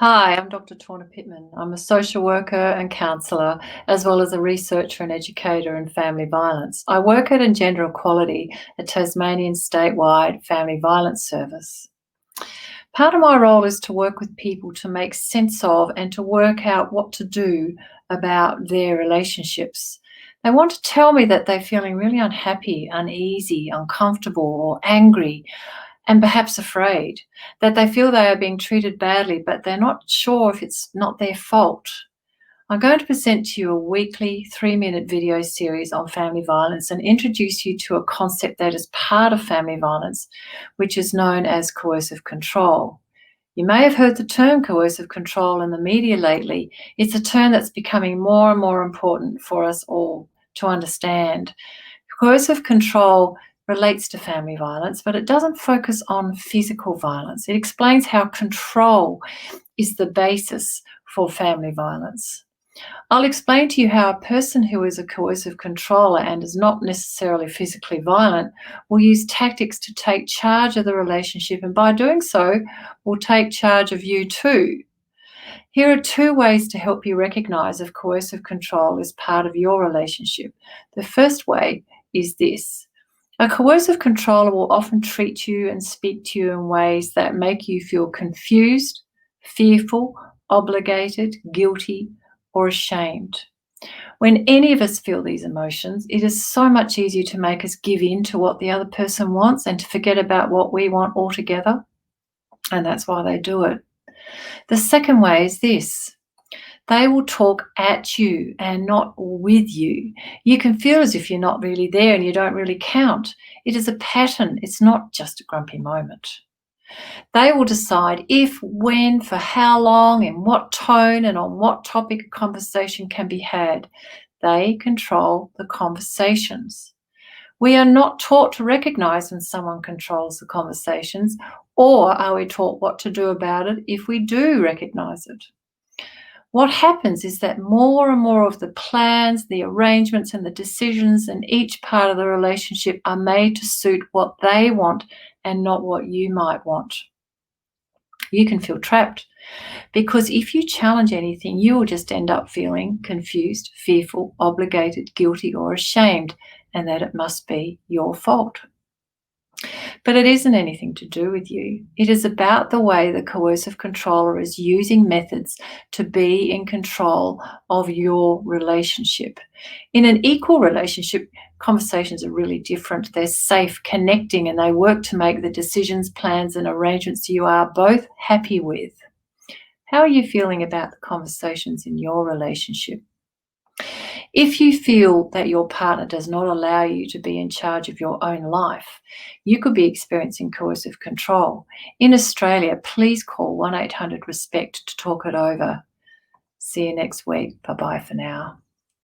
Hi, I'm Dr. Torna Pittman. I'm a social worker and counsellor, as well as a researcher and educator in family violence. I work at Engender Equality, a Tasmanian statewide family violence service. Part of my role is to work with people to make sense of and to work out what to do about their relationships. They want to tell me that they're feeling really unhappy, uneasy, uncomfortable, or angry, and perhaps afraid, that they feel they are being treated badly, but they're not sure if it's not their fault. I'm going to present to you a weekly 3-minute video series on family violence and introduce you to a concept that is part of family violence, which is known as coercive control. You may have heard the term coercive control in the media lately. It's a term that's becoming more and more important for us all to understand. Coercive control relates to family violence, but it doesn't focus on physical violence. It explains how control is the basis for family violence. I'll explain to you how a person who is a coercive controller and is not necessarily physically violent will use tactics to take charge of the relationship, and by doing so, will take charge of you too. Here are 2 ways to help you recognize if coercive control is part of your relationship. The first way is this. A coercive controller will often treat you and speak to you in ways that make you feel confused, fearful, obligated, guilty, or ashamed. When any of us feel these emotions, it is so much easier to make us give in to what the other person wants and to forget about what we want altogether. And that's why they do it. The second way is this. They will talk at you and not with you. You can feel as if you're not really there and you don't really count. It is a pattern. It's not just a grumpy moment. They will decide if, when, for how long, in what tone, and on what topic a conversation can be had. They control the conversations. We are not taught to recognize when someone controls the conversations, or are we taught what to do about it if we do recognize it. What happens is that more and more of the plans, the arrangements, and the decisions in each part of the relationship are made to suit what they want and not what you might want. You can feel trapped because if you challenge anything, you will just end up feeling confused, fearful, obligated, guilty, or ashamed, and that it must be your fault. But it isn't anything to do with you. It is about the way the coercive controller is using methods to be in control of your relationship. In an equal relationship, conversations are really different. They're safe, connecting, and they work to make the decisions, plans, and arrangements you are both happy with. How are you feeling about the conversations in your relationship? If you feel that your partner does not allow you to be in charge of your own life, you could be experiencing coercive control. In Australia, please call 1-800-RESPECT to talk it over. See you next week. Bye-bye for now.